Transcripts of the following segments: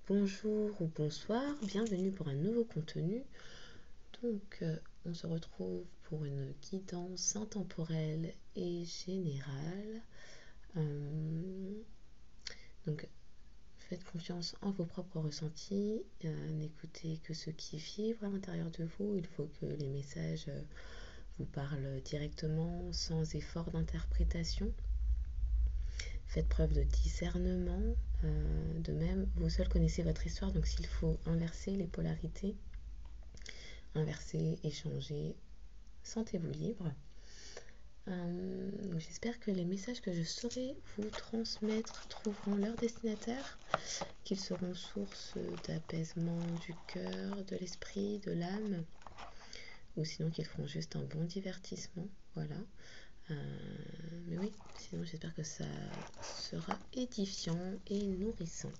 Bonjour ou bonsoir, bienvenue pour un nouveau contenu. On se retrouve pour une guidance intemporelle et générale. Donc, faites confiance en vos propres ressentis, n'écoutez que ce qui vibre à l'intérieur de vous. Il faut que les messages vous parlent directement, sans effort d'interprétation. Faites preuve de discernement. De même, vous seuls connaissez votre histoire, donc s'il faut inverser les polarités, inverser, échanger, sentez-vous libre. J'espère que les messages que je saurai vous transmettre trouveront leur destinataire, qu'ils seront source d'apaisement du cœur, de l'esprit, de l'âme, ou sinon qu'ils feront juste un bon divertissement. Voilà. Mais oui, sinon j'espère que ça sera édifiant et nourrissant.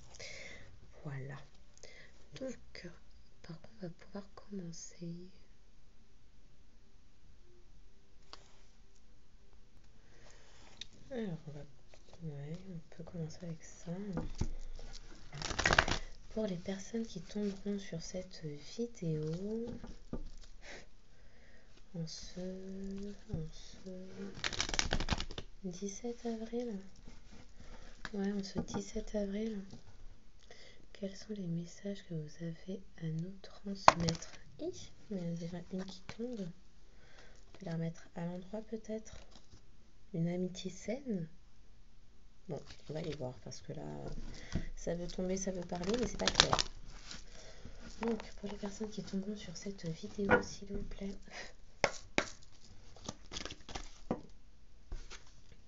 Voilà. Donc, par contre, on va pouvoir commencer. Alors, on peut commencer avec ça. Pour les personnes qui tomberont sur cette vidéo, en ce 17 avril, en ce 17 avril, quels sont les messages que vous avez à nous transmettre? Il y en a déjà une qui tombe. On peut la remettre à l'endroit peut-être. Une amitié saine. Bon, on va aller voir parce que là, ça veut tomber, ça veut parler, mais c'est pas clair. Donc, pour les personnes qui tomberont sur cette vidéo, s'il vous plaît.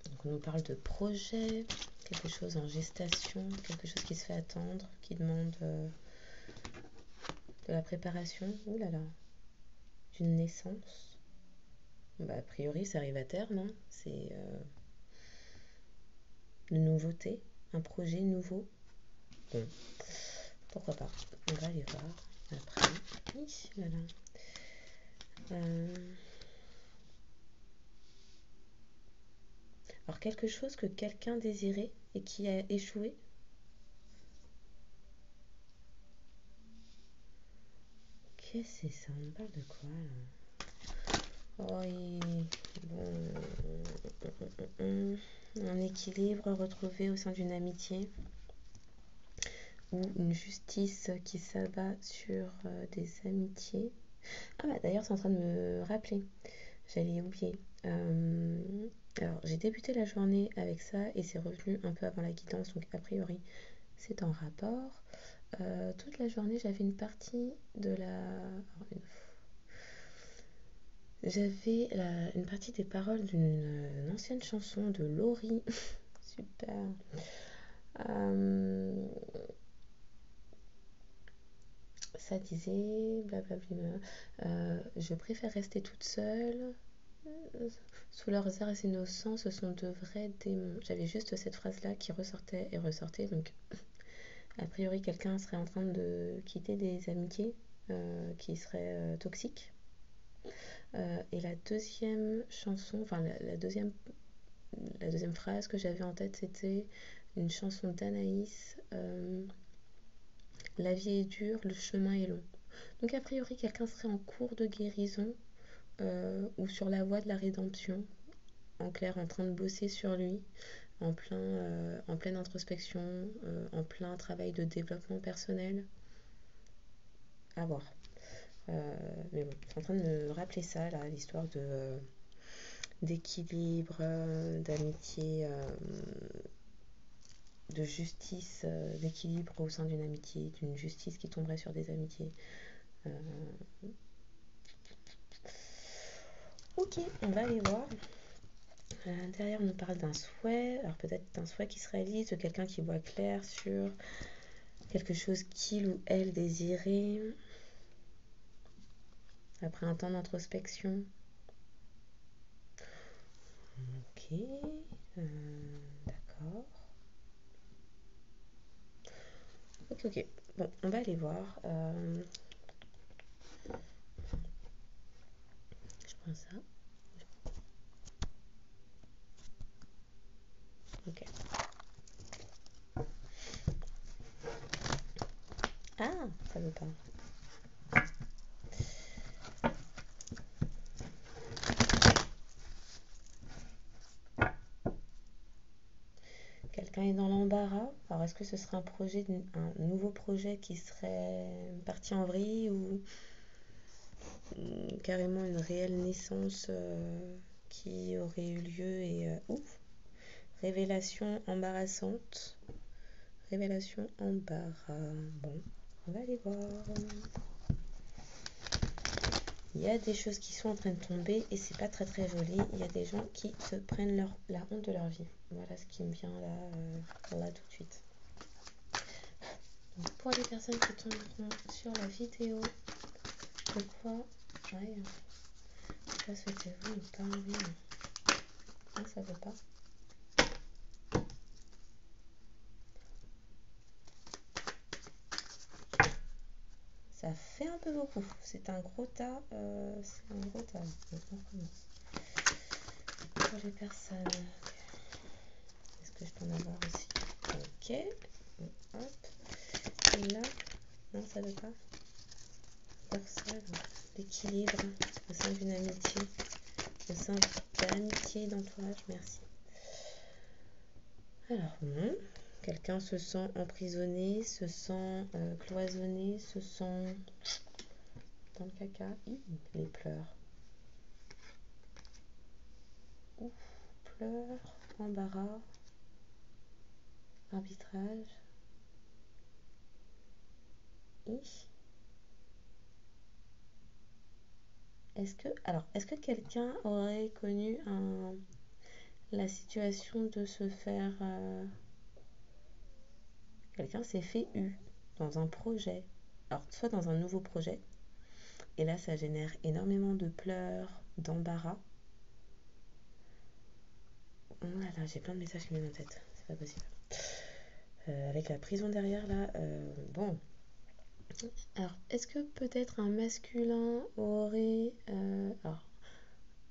Donc, on nous parle de projet, quelque chose en gestation, quelque chose qui se fait attendre, qui demande de la préparation. Ouh là là, d'une naissance. Bah, a priori, ça arrive à terme. Hein. C'est une nouveauté, un projet nouveau. Bon, pourquoi pas. On va aller voir après. Là là. Alors, quelque chose que quelqu'un désirait et qui a échoué. Qu'est-ce que c'est ça? On parle de quoi là? Oh, un équilibre retrouvé au sein d'une amitié ou une justice qui s'abat sur des amitiés. Ah bah d'ailleurs c'est en train de me rappeler, j'allais oublier. Alors j'ai débuté la journée avec ça et c'est revenu un peu avant la guidance, donc a priori c'est en rapport. Toute la journée j'avais une partie de une partie des paroles d'une ancienne chanson de Laurie. Super. Ça disait blablabla. Je préfère rester toute seule. Sous leurs airs innocents, ce sont de vrais démons. J'avais juste cette phrase-là qui ressortait et ressortait. Donc, a priori, quelqu'un serait en train de quitter des amitiés qui seraient toxiques. Et la deuxième chanson, enfin la deuxième phrase que j'avais en tête, c'était une chanson d'Anaïs. La vie est dure, le chemin est long. Donc a priori, quelqu'un serait en cours de guérison ou sur la voie de la rédemption. En clair, en train de bosser sur lui, en pleine introspection, en plein travail de développement personnel. À voir. Mais bon, je suis en train de me rappeler ça, là, l'histoire d'équilibre, d'amitié, de justice, d'équilibre au sein d'une amitié, d'une justice qui tomberait sur des amitiés. Ok, on va aller voir. Derrière, on nous parle d'un souhait. Alors peut-être d'un souhait qui se réalise, de quelqu'un qui voit clair sur quelque chose qu'il ou elle désirait. Après un temps d'introspection. Ok, d'accord. Ok. Bon, on va aller voir. Je prends ça. Ok. Ah, ça veut pas. Quelqu'un est dans l'embarras. Alors, est-ce que ce serait un nouveau projet qui serait parti en vrille ou carrément une réelle naissance qui aurait eu lieu et ouf, révélation embarrassante. Révélation embarras. Bon, on va aller voir. Il y a des choses qui sont en train de tomber et c'est pas très très joli. Il y a des gens qui se prennent la honte de leur vie. Voilà ce qui me vient là tout de suite. Donc pour les personnes qui tomberont sur la vidéo, de quoi souhaitez-vous ne pas enlever? Non, ça veut pas. Ça fait un peu beaucoup. C'est un gros tas. C'est un gros tas. Donc on recommence. Pour les personnes. Est-ce que je peux en avoir aussi? Ok. Hop. Et là. Non, ça veut pas. Pour ça, l'équilibre au sein d'une amitié. Au sein d'amitié et d'entourage. Merci. Alors, quelqu'un se sent emprisonné, se sent cloisonné, se sent dans le caca. Les pleurs. Ouf, pleurs, embarras, arbitrage. Est-ce que quelqu'un aurait connu la situation de se faire... quelqu'un s'est fait dans un projet. Alors, soit dans un nouveau projet. Et là, ça génère énormément de pleurs, d'embarras. Oh là là, j'ai plein de messages qui me viennent en tête. C'est pas possible. Avec la prison derrière, là, bon. Alors, est-ce que peut-être un masculin aurait...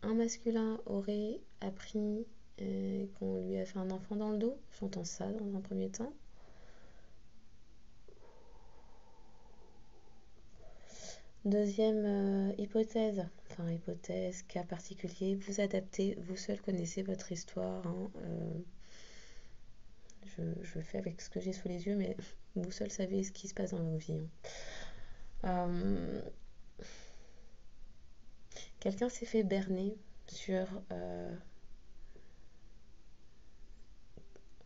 un masculin aurait appris qu'on lui a fait un enfant dans le dos? J'entends ça dans un premier temps. Deuxième hypothèse, cas particulier, vous adaptez, vous seul connaissez votre histoire. Je fais avec ce que j'ai sous les yeux, mais vous seul savez ce qui se passe dans vos vies. Quelqu'un s'est fait berner sur...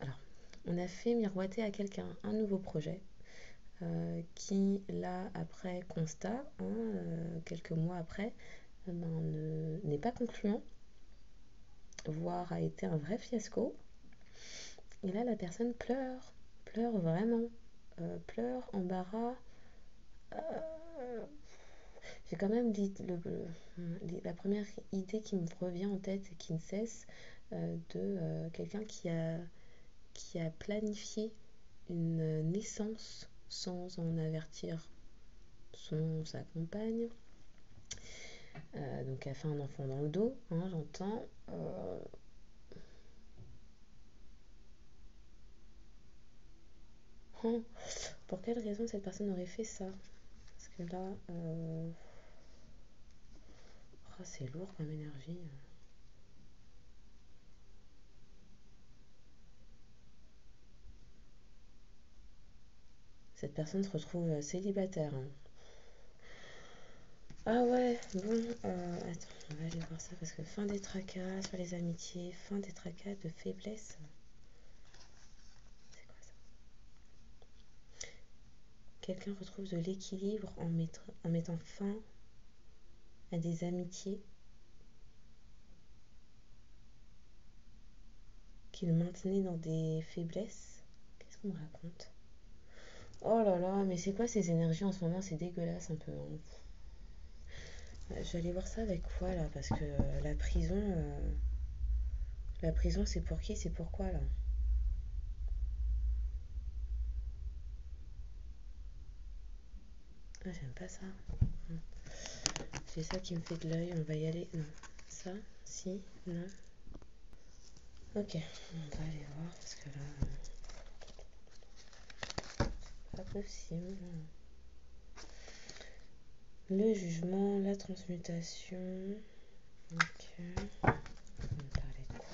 alors, on a fait miroiter à quelqu'un un nouveau projet qui, là, après constat, quelques mois après, n'est pas concluant, voire a été un vrai fiasco. Et là, la personne pleure vraiment, pleure, embarras. J'ai quand même dit la première idée qui me revient en tête et qui ne cesse de quelqu'un qui a planifié une naissance sans en avertir sa compagne. Donc elle a fait un enfant dans le dos, j'entends. Pour quelle raison cette personne aurait fait ça? Parce que là, c'est lourd comme énergie. Cette personne se retrouve célibataire. Ah ouais, bon, attends, on va aller voir ça parce que fin des tracas sur les amitiés, fin des tracas de faiblesse. C'est quoi ça? Quelqu'un retrouve de l'équilibre en mettant fin à des amitiés qu'il maintenait dans des faiblesses. Qu'est-ce qu'on me raconte? Oh là là, mais c'est quoi ces énergies en ce moment? C'est dégueulasse un peu. Je vais aller voir ça avec quoi là? Parce que la prison c'est pour qui? C'est pourquoi là? Ah, j'aime pas ça. C'est ça qui me fait de l'œil. On va y aller. Non. Ça? Si? Non? Ok. On va aller voir parce que là... pas possible. Le jugement, la transmutation. Ok. On va parler de quoi?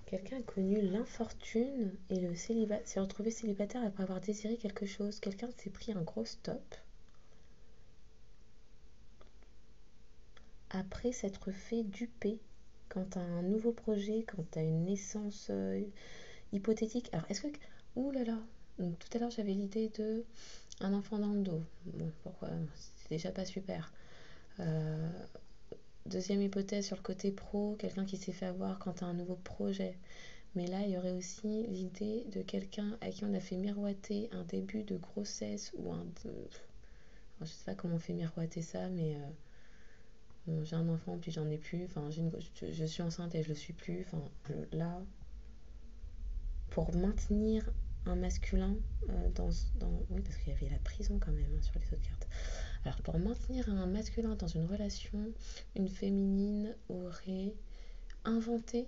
Quelqu'un a connu l'infortune et le célibat s'est retrouvé célibataire après avoir désiré quelque chose. Quelqu'un s'est pris un gros stop après s'être fait duper quant à un nouveau projet, quant à une naissance hypothétique. Alors, est-ce que... Ouh là là. Donc, tout à l'heure, j'avais l'idée de un enfant dans le dos. Bon, pourquoi? C'est déjà pas super. Euh, Deuxième hypothèse sur le côté pro, quelqu'un qui s'est fait avoir quant à un nouveau projet. Mais là, il y aurait aussi l'idée de quelqu'un à qui on a fait miroiter un début de grossesse ou un... Je sais pas comment on fait miroiter ça, mais bon, j'ai un enfant puis j'en ai plus. Enfin, je suis enceinte et je le suis plus. Enfin, là, pour maintenir un masculin oui, parce qu'il y avait la prison quand même, hein, sur les autres cartes. Alors, pour maintenir un masculin dans une relation, une féminine aurait inventé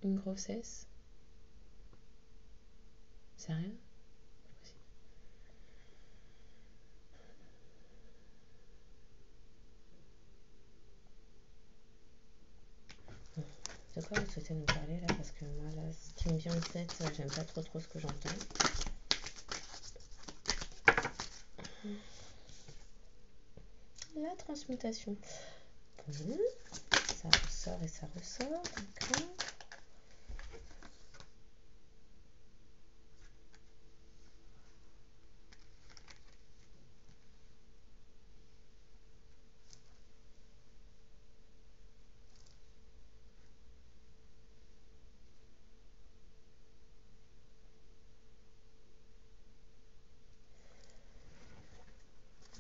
une grossesse. Sérieux? De quoi vous souhaitez nous parler là? Parce que moi, là, ce qui me vient en tête, j'aime pas trop ce que j'entends. La transmutation. Bon, ça ressort et ça ressort. D'accord.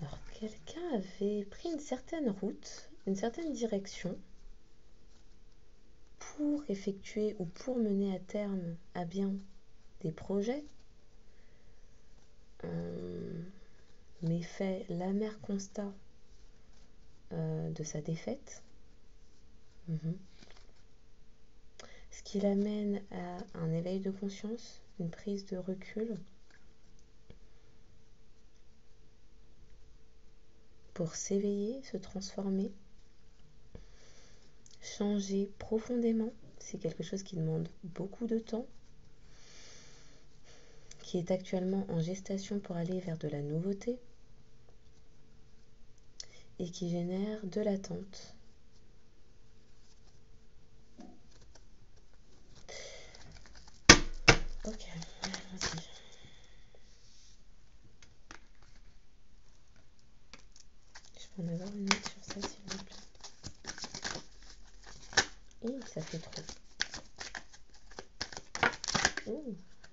Alors, quelqu'un avait pris une certaine route, une certaine direction pour effectuer ou pour mener à terme à bien des projets, mais fait l'amer constat de sa défaite. Ce qui l'amène à un éveil de conscience, une prise de recul pour s'éveiller, se transformer, changer profondément. C'est quelque chose qui demande beaucoup de temps, qui est actuellement en gestation pour aller vers de la nouveauté et qui génère de l'attente. Ok, vas-y. Je peux en avoir une note sur ça, s'il vous plaît. Ça fait trop.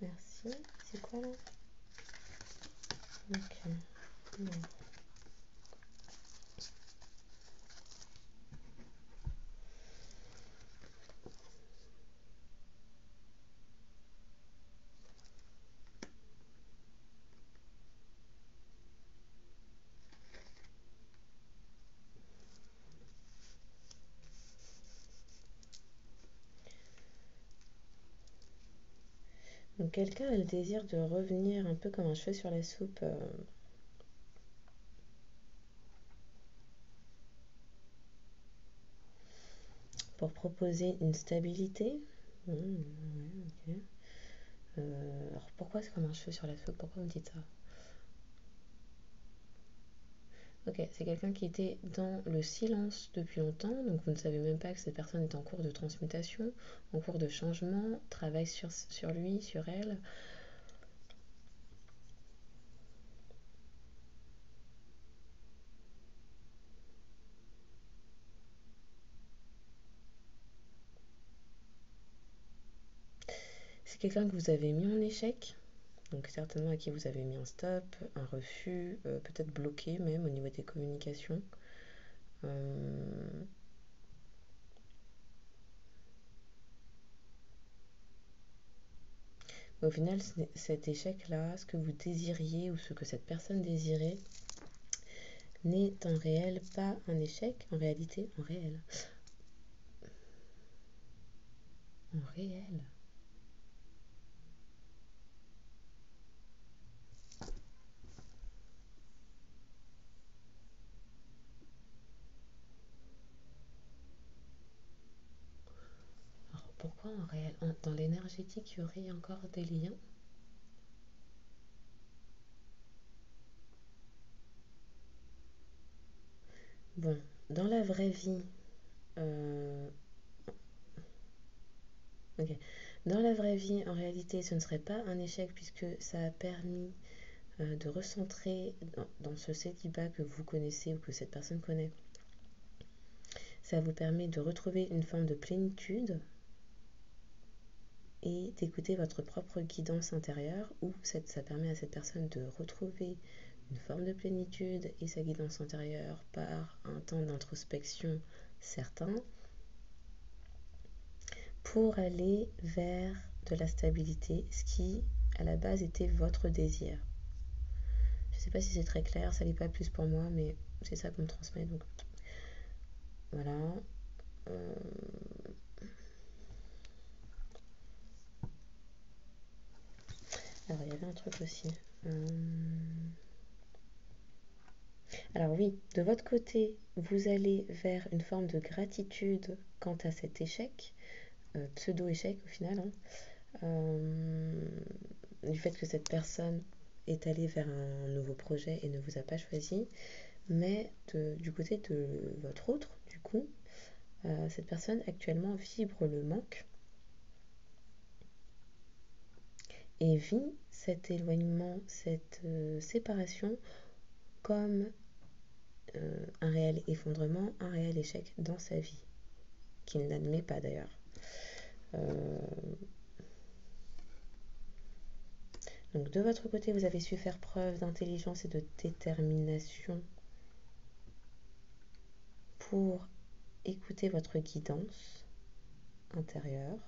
Merci. C'est quoi là? Ok. Bon. Donc quelqu'un a le désir de revenir un peu comme un cheveu sur la soupe pour proposer une stabilité. Ouais, ok. Alors pourquoi c'est comme un cheveu sur la soupe? Pourquoi vous me dites ça? Ok, c'est quelqu'un qui était dans le silence depuis longtemps, donc vous ne savez même pas que cette personne est en cours de transmutation, en cours de changement, travaille sur lui, sur elle. C'est quelqu'un que vous avez mis en échec, donc certainement à qui vous avez mis un stop, un refus, peut-être bloqué même au niveau des communications. Au final, cet échec-là, ce que vous désiriez ou ce que cette personne désirait, n'est en réel pas un échec, en réalité, en réel. En réel. Alors pourquoi en réel? Dans l'énergétique, il y aurait encore des liens? Bon, dans la vraie vie, ok. Dans la vraie vie, en réalité, ce ne serait pas un échec puisque ça a permis de recentrer dans ce célibat que vous connaissez ou que cette personne connaît. Ça vous permet de retrouver une forme de plénitude et d'écouter votre propre guidance intérieure, ou ça permet à cette personne de retrouver une forme de plénitude et sa guidance intérieure par un temps d'introspection certain pour aller vers de la stabilité, ce qui à la base était votre désir. Je ne sais pas si c'est très clair, ça n'est pas plus pour moi, mais c'est ça qu'on me transmet, donc voilà. Alors il y avait un truc aussi. Alors oui, de votre côté, vous allez vers une forme de gratitude quant à cet échec, pseudo-échec au final, du fait que cette personne est allée vers un nouveau projet et ne vous a pas choisi, mais du côté de votre autre, du coup, cette personne actuellement vibre le manque et vit cet éloignement, cette séparation comme un réel effondrement, un réel échec dans sa vie, qu'il n'admet pas d'ailleurs. Donc de votre côté, vous avez su faire preuve d'intelligence et de détermination pour écouter votre guidance intérieure.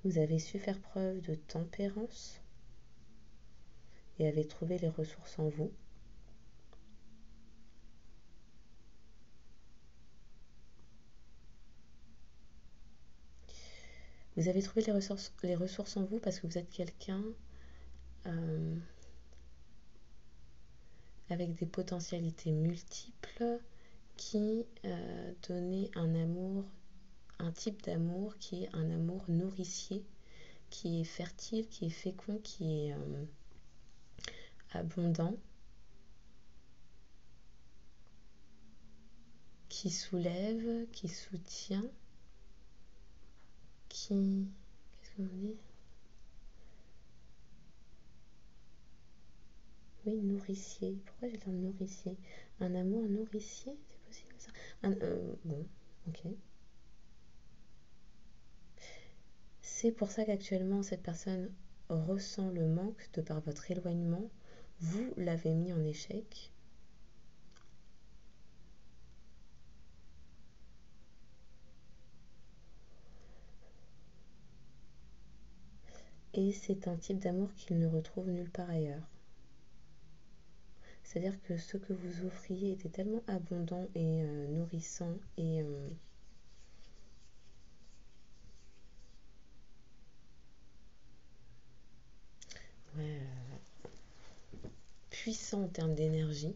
Vous avez su faire preuve de tempérance et avez trouvé les ressources en vous. Vous avez trouvé les ressources en vous parce que vous êtes quelqu'un avec des potentialités multiples qui donnait un amour, un type d'amour qui est un amour nourricier, qui est fertile, qui est fécond, qui est abondant, qui soulève, qui soutient, qui... Qu'est-ce qu'on dit? Oui, nourricier. Pourquoi j'ai le terme nourricier? Un amour nourricier, c'est possible ça? Bon, ok. C'est pour ça qu'actuellement, cette personne ressent le manque de par votre éloignement. Vous l'avez mis en échec. Et c'est un type d'amour qu'il ne retrouve nulle part ailleurs. C'est-à-dire que ce que vous offriez était tellement abondant et nourrissant et ouais, puissant en termes d'énergie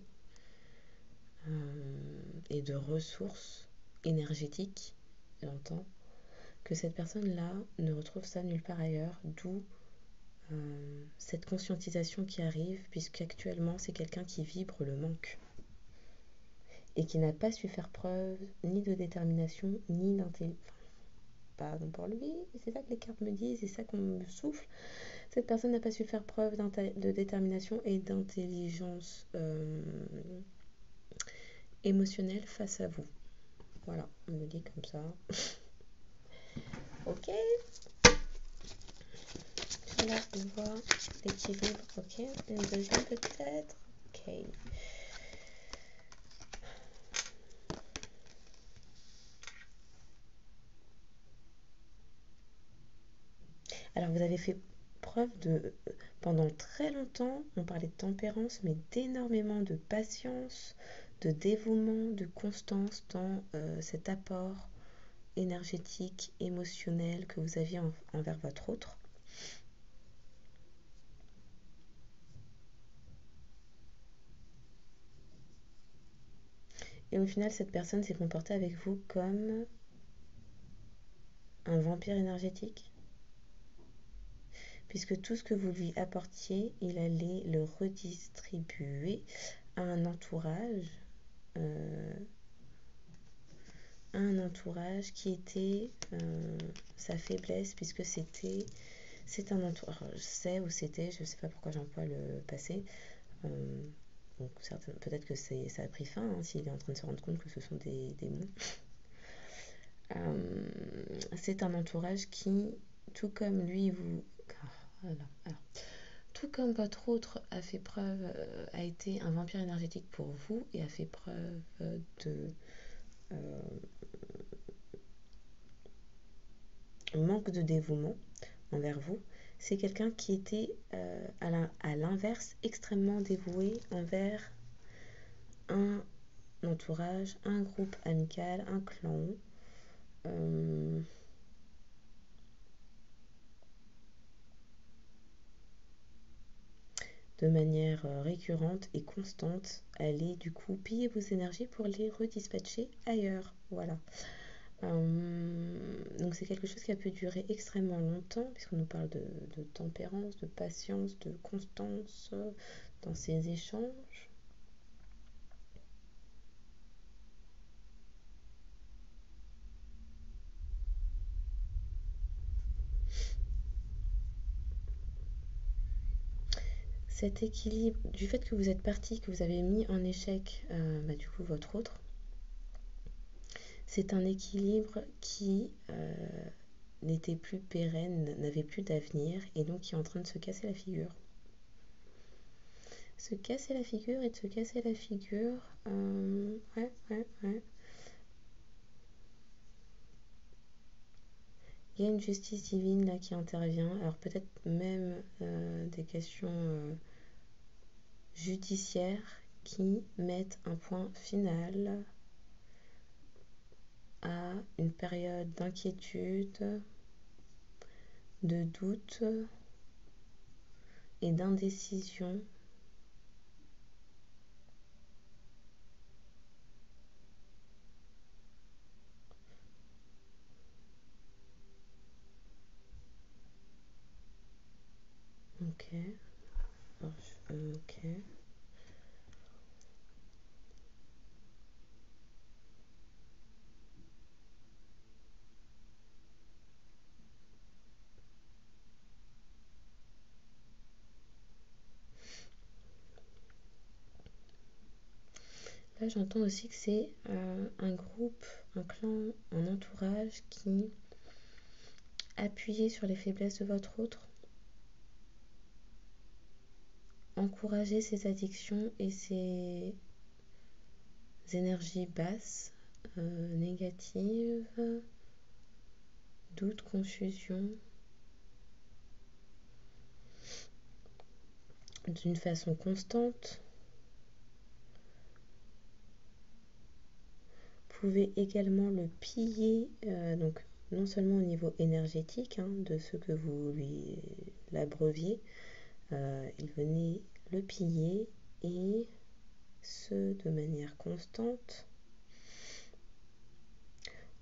et de ressources énergétiques, j'entends, que cette personne-là ne retrouve ça nulle part ailleurs, d'où cette conscientisation qui arrive, puisqu'actuellement c'est quelqu'un qui vibre le manque et qui n'a pas su faire preuve ni de détermination ni d'intelligence. Pardon pour lui, c'est ça que les cartes me disent, c'est ça qu'on me souffle. Cette personne n'a pas su faire preuve de détermination et d'intelligence émotionnelle face à vous. Voilà, on me dit comme ça. Ok. Là, on voit l'équilibre. Ok. Une deuxième peut-être. Ok. vous avez fait preuve de, pendant très longtemps, on parlait de tempérance, mais d'énormément de patience, de dévouement, de constance dans cet apport énergétique, émotionnel que vous aviez envers votre autre. Et au final, cette personne s'est comportée avec vous comme un vampire énergétique, puisque tout ce que vous lui apportiez, il allait le redistribuer à un entourage, qui était sa faiblesse, puisque c'est un entourage. Je sais pas pourquoi j'emploie le passé. Donc peut-être que ça a pris fin, hein, s'il est en train de se rendre compte que ce sont des démons. C'est un entourage qui, tout comme lui, tout comme votre autre a fait preuve, a été un vampire énergétique pour vous et a fait preuve de manque de dévouement envers vous, c'est quelqu'un qui était à l'inverse extrêmement dévoué envers un entourage, un groupe amical, un clan. De manière récurrente et constante, allez du coup piller vos énergies pour les redispatcher ailleurs. Voilà. Donc c'est quelque chose qui a pu durer extrêmement longtemps, puisqu'on nous parle de tempérance, de patience, de constance dans ces échanges. Cet équilibre, du fait que vous êtes parti, que vous avez mis en échec du coup votre autre, c'est un équilibre qui n'était plus pérenne, n'avait plus d'avenir, et donc qui est en train de se casser la figure. Se casser la figure et de se casser la figure, ouais. Il y a une justice divine là qui intervient, alors peut-être même des questions judiciaires qui mettent un point final à une période d'inquiétude, de doute et d'indécision. Ok. Ok. Là, j'entends aussi que c'est un groupe, un clan, un entourage qui appuyait sur les faiblesses de votre autre, encourageait ses addictions et ses énergies basses, négatives, doute, confusion, d'une façon constante. Vous pouvez également le piller, donc non seulement au niveau énergétique, hein, de ce que vous lui l'abreuviez, il venait le piller, et ce de manière constante,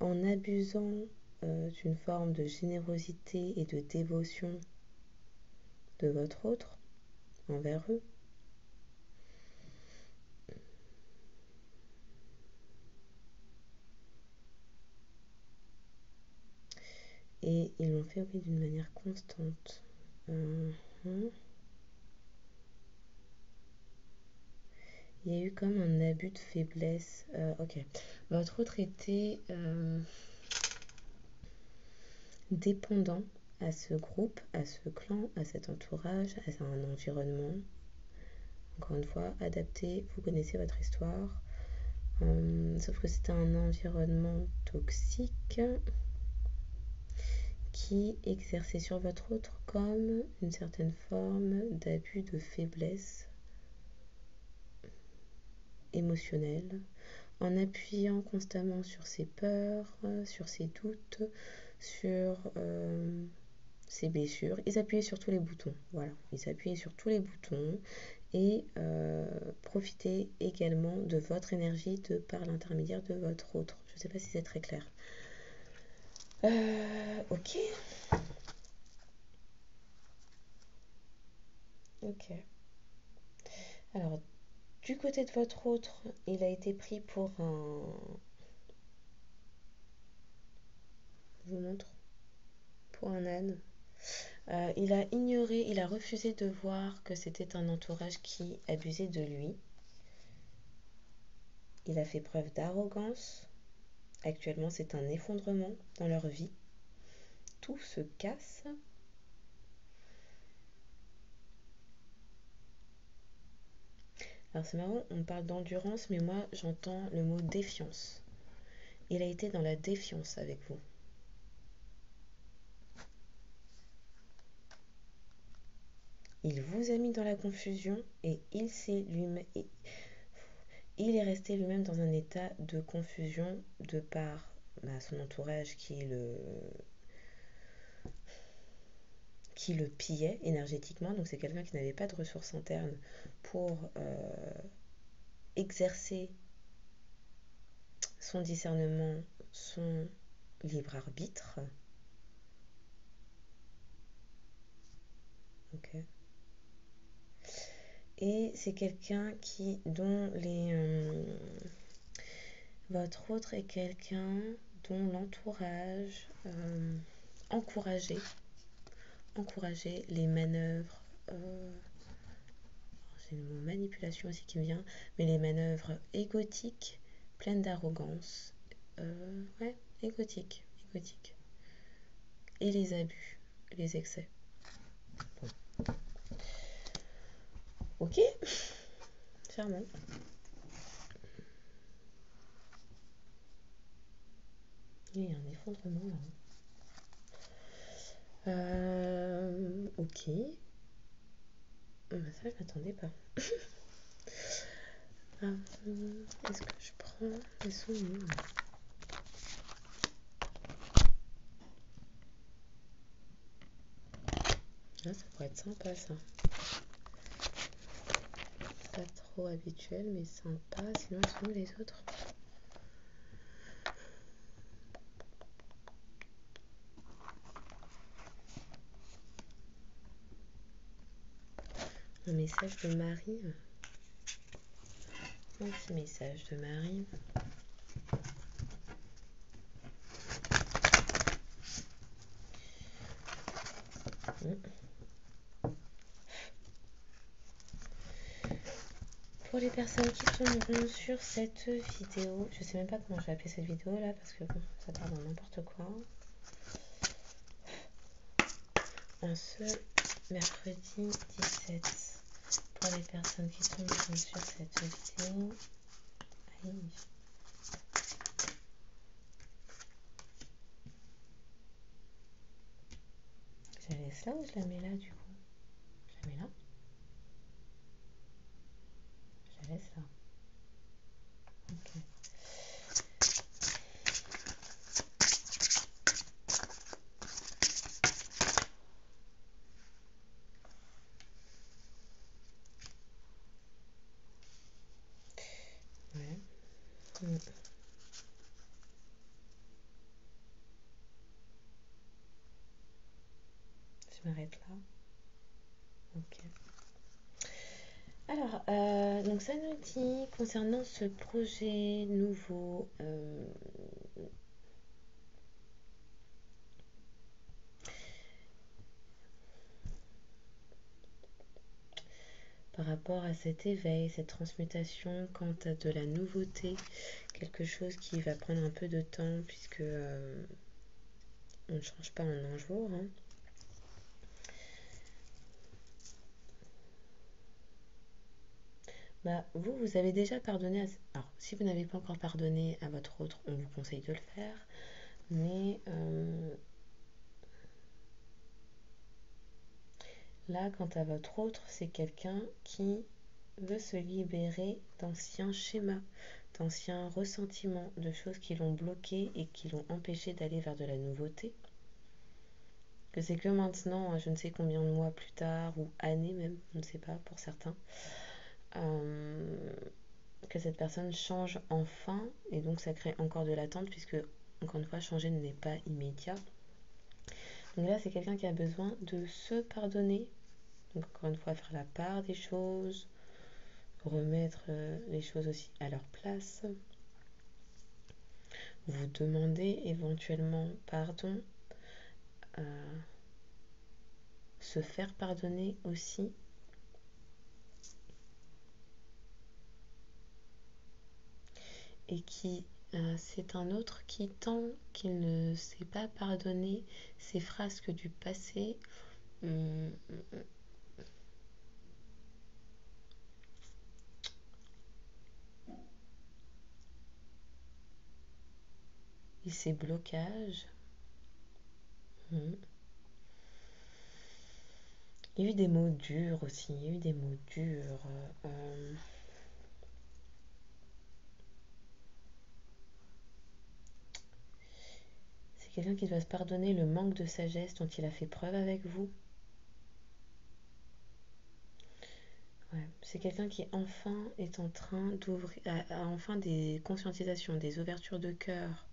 en abusant d'une forme de générosité et de dévotion de votre autre envers eux. Et ils l'ont fait, oui, d'une manière constante. Il y a eu comme un abus de faiblesse. Ok. Votre autre était dépendant à ce groupe, à ce clan, à cet entourage, à un environnement. Encore une fois, adapté. Vous connaissez votre histoire. Sauf que c'était un environnement toxique qui exerçait sur votre autre comme une certaine forme d'abus de faiblesse émotionnelle, en appuyant constamment sur ses peurs, sur ses doutes, sur ses blessures. Ils appuyaient sur tous les boutons. Voilà, ils appuyaient sur tous les boutons et profitaient également de votre énergie par l'intermédiaire de votre autre. Je ne sais pas si c'est très clair. Ok. Ok. Alors, du côté de votre autre, il a été pris pour un... Je vous montre. Pour un âne. Il a ignoré, il a refusé de voir que c'était un entourage qui abusait de lui. Il a fait preuve d'arrogance. Actuellement, c'est un effondrement dans leur vie. Tout se casse. Alors c'est marrant, on parle d'endurance, mais moi j'entends le mot défiance. Il a été dans la défiance avec vous. Il vous a mis dans la confusion et il est resté lui-même dans un état de confusion de par son entourage qui le pillait énergétiquement. Donc c'est quelqu'un qui n'avait pas de ressources internes pour exercer son discernement, son libre arbitre. Ok. Et c'est quelqu'un votre autre est quelqu'un dont l'entourage encourageait les manœuvres, j'ai le mot manipulation aussi qui me vient, mais les manœuvres égotiques, pleines d'arrogance, ouais, égotiques. Et les abus, les excès. Bon. Ok, charmant. Il y a un effondrement là. Ok. Ça, je m'attendais pas. Est-ce que je prends les souvenirs? Ah, ça pourrait être sympa ça. Pas trop habituel, mais sympa. Sinon, elles sont où les autres? Un message de Marie. Un petit message de Marie. Pour les personnes qui tomberont sur cette vidéo, je sais même pas comment je vais appeler cette vidéo là parce que bon, ça part dans n'importe quoi. En ce mercredi 17, pour les personnes qui tomberont sur cette vidéo, aïe. Je la laisse là ou je la mets là du coup? Je la mets là? Je la laisse là. Ok. Ouais. Je m'arrête là. Ok. Alors, donc ça nous dit concernant ce projet nouveau, par rapport à cet éveil, cette transmutation, quant à de la nouveauté, quelque chose qui va prendre un peu de temps puisque on ne change pas en un jour. Hein. Vous avez déjà pardonné à... Alors, si vous n'avez pas encore pardonné à votre autre, on vous conseille de le faire. Mais Là, quant à votre autre, c'est quelqu'un qui veut se libérer d'anciens schémas, d'anciens ressentiments, de choses qui l'ont bloqué et qui l'ont empêché d'aller vers de la nouveauté. Que c'est que maintenant, je ne sais combien de mois plus tard, ou années même, on ne sait pas pour certains, que cette personne change enfin, et donc ça crée encore de l'attente, puisque, encore une fois, changer n'est pas immédiat. Donc là, c'est quelqu'un qui a besoin de se pardonner, donc encore une fois, faire la part des choses, remettre les choses aussi à leur place, vous demander éventuellement pardon, se faire pardonner aussi, et qui c'est un autre qui, tant qu'il ne s'est pas pardonné ses frasques du passé, et ses blocages. Il y a eu des mots durs aussi, il y a eu des mots durs. C'est quelqu'un qui doit se pardonner le manque de sagesse dont il a fait preuve avec vous. Ouais. C'est quelqu'un qui enfin est en train d'ouvrir, a enfin des conscientisations, des ouvertures de cœur,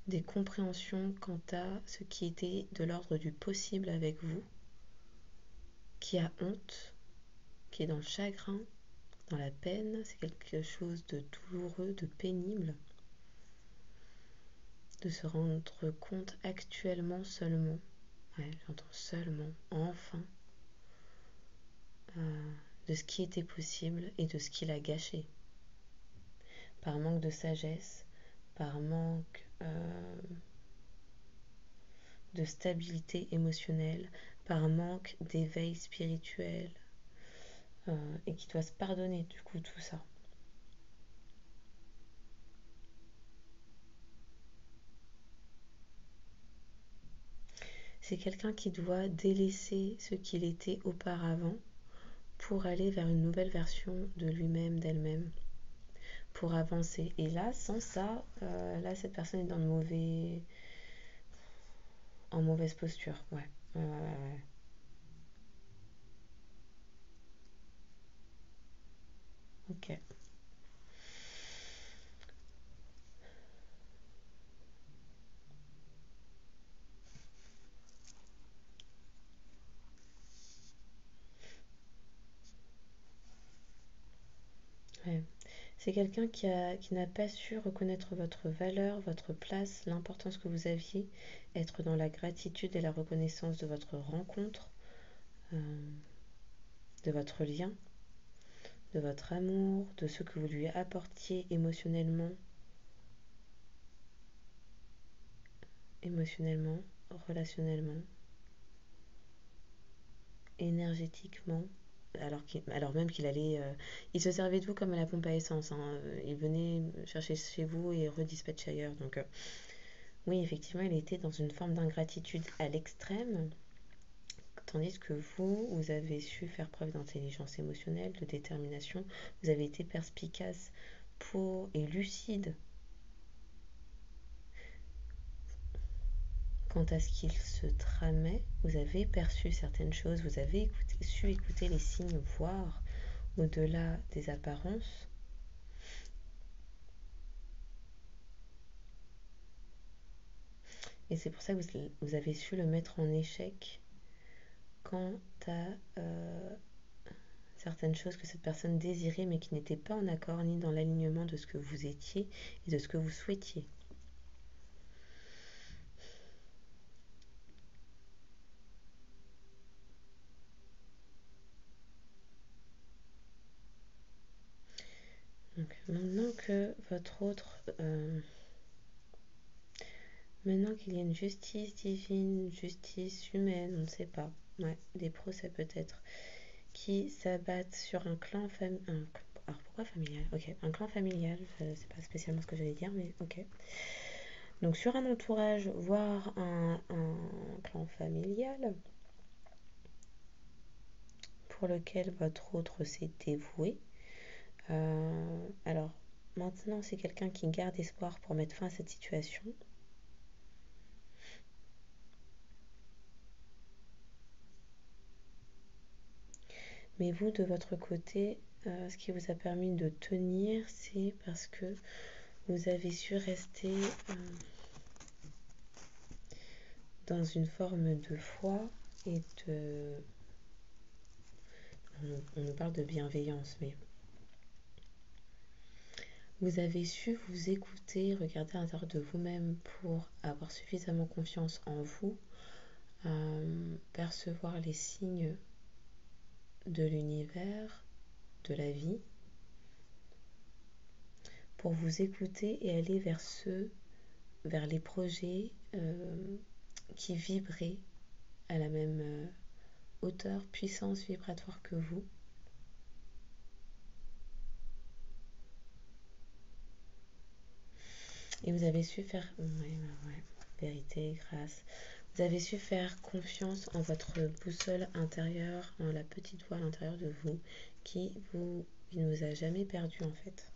des compréhensions quant à ce qui était de l'ordre du possible avec vous, qui a honte, qui est dans le chagrin, dans la peine. C'est quelque chose de douloureux, de pénible, de se rendre compte actuellement seulement, ouais, j'entends seulement, enfin, de ce qui était possible et de ce qu'il a gâché. Par manque de sagesse, par manque de stabilité émotionnelle, par manque d'éveil spirituel, et qui doit se pardonner du coup tout ça. C'est quelqu'un qui doit délaisser ce qu'il était auparavant pour aller vers une nouvelle version de lui-même, d'elle-même, pour avancer. Et là, sans ça, là, cette personne est en mauvaise posture. Ouais. Ok. Ouais. C'est quelqu'un qui n'a pas su reconnaître votre valeur, votre place, l'importance que vous aviez, être dans la gratitude et la reconnaissance de votre rencontre, euh, de votre lien, de votre amour, de ce que vous lui apportiez émotionnellement, relationnellement, énergétiquement. Alors même qu'il allait, il se servait de vous comme à la pompe à essence, hein. Il venait chercher chez vous et redispatcher ailleurs. Donc oui, effectivement, il était dans une forme d'ingratitude à l'extrême, tandis que vous avez su faire preuve d'intelligence émotionnelle, de détermination. Vous avez été perspicace et lucide quant à ce qu'il se tramait. Vous avez perçu certaines choses, vous avez su écouter les signes, voir au-delà des apparences. Et c'est pour ça que vous avez su le mettre en échec quant à certaines choses que cette personne désirait mais qui n'étaient pas en accord ni dans l'alignement de ce que vous étiez et de ce que vous souhaitiez. Donc maintenant que votre autre... maintenant qu'il y a une justice divine, une justice humaine, on ne sait pas, ouais, des procès peut-être, qui s'abattent sur un clan familial. Alors pourquoi familial? Ok, un clan familial, c'est pas spécialement ce que j'allais dire, mais ok. Donc sur un entourage, voire un clan familial, pour lequel votre autre s'est dévoué. Alors, maintenant, c'est quelqu'un qui garde espoir pour mettre fin à cette situation. Mais vous, de votre côté, ce qui vous a permis de tenir, c'est parce que vous avez su rester dans une forme de foi et de... On nous parle de bienveillance, mais vous avez su vous écouter, regarder à l'intérieur de vous-même pour avoir suffisamment confiance en vous, percevoir les signes de l'univers, de la vie, pour vous écouter et aller vers les projets qui vibraient à la même hauteur, puissance vibratoire que vous. Et vous avez su faire... vérité, grâce. Vous avez su faire confiance en votre boussole intérieure, en la petite voix à l'intérieur de vous, qui ne vous a jamais perdu en fait.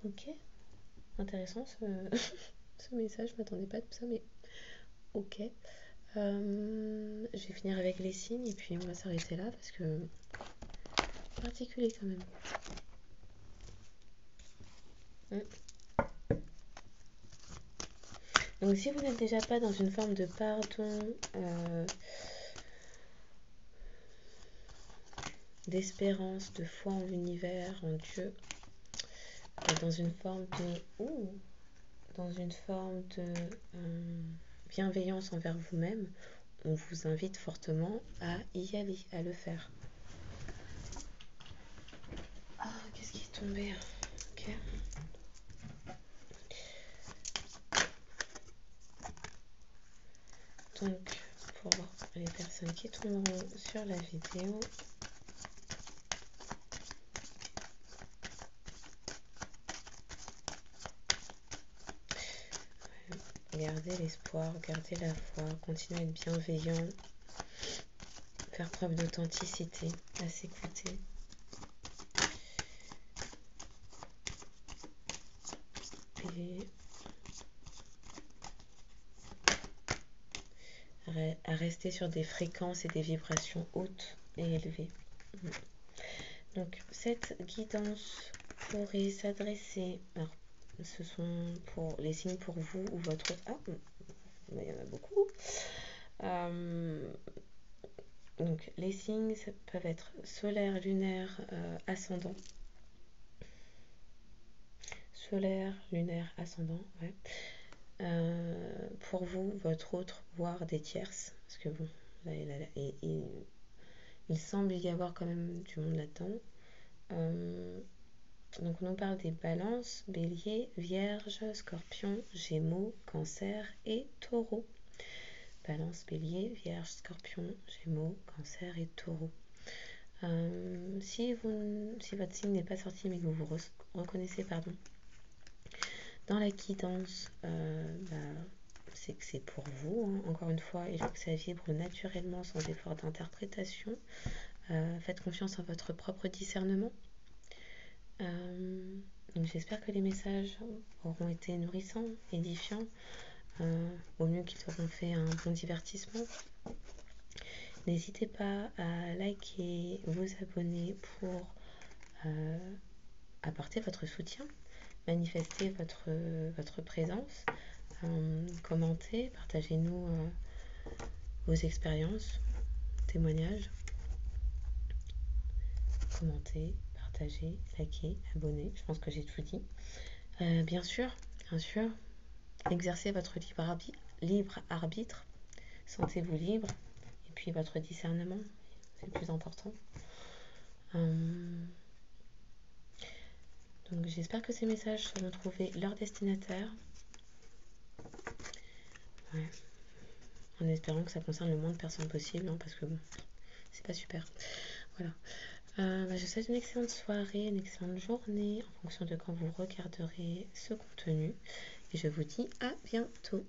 Ok, intéressant ce message, je m'attendais pas à tout ça, mais ok. Je vais finir avec les signes et puis on va s'arrêter là parce que particulier quand même. Donc si vous n'êtes déjà pas dans une forme de pardon, d'espérance, de foi en l'univers, en Dieu, dans une forme de bienveillance envers vous-même, on vous invite fortement à y aller, à le faire. Ah, qu'est-ce qui est tombé? Ok. Donc, pour les personnes qui tomberont sur la vidéo, gardez l'espoir, gardez la foi, continuez à être bienveillant, faire preuve d'authenticité, à s'écouter. Et à rester sur des fréquences et des vibrations hautes et élevées. Donc cette guidance pourrait s'adresser, alors ce sont pour les signes pour vous ou votre autre. Ah, il y en a beaucoup. Donc les signes ça peuvent être solaire, lunaire, ascendant. Solaire, lunaire, ascendant, ouais. Pour vous, votre autre, voire des tierces, parce que bon, là, il semble y avoir quand même du monde là-dedans. Donc on nous parle des balances, bélier, vierge, scorpion, gémeaux, cancer et taureau. Balance, bélier, vierge, scorpion, gémeaux, cancer et taureau. Si votre signe n'est pas sorti mais que vous vous reconnaissez dans la guidance, c'est que c'est pour vous, hein, encore une fois, et que ça vibre naturellement sans effort d'interprétation. Faites confiance en votre propre discernement. Donc j'espère que les messages auront été nourrissants, édifiants, au mieux qu'ils auront fait un bon divertissement. N'hésitez pas à liker, vous abonner pour apporter votre soutien, manifester votre présence, commentez, partagez-nous vos expériences, témoignages, commentez, partagez, likez, abonnez, je pense que j'ai tout dit. Bien sûr, exercez votre libre arbitre, sentez-vous libre, et puis votre discernement, c'est le plus important. Donc j'espère que ces messages vont trouver leur destinataire. Ouais. En espérant que ça concerne le moins de personnes possible, hein, parce que bon, c'est pas super. Voilà. Je vous souhaite une excellente soirée, une excellente journée, en fonction de quand vous regarderez ce contenu. Et je vous dis à bientôt.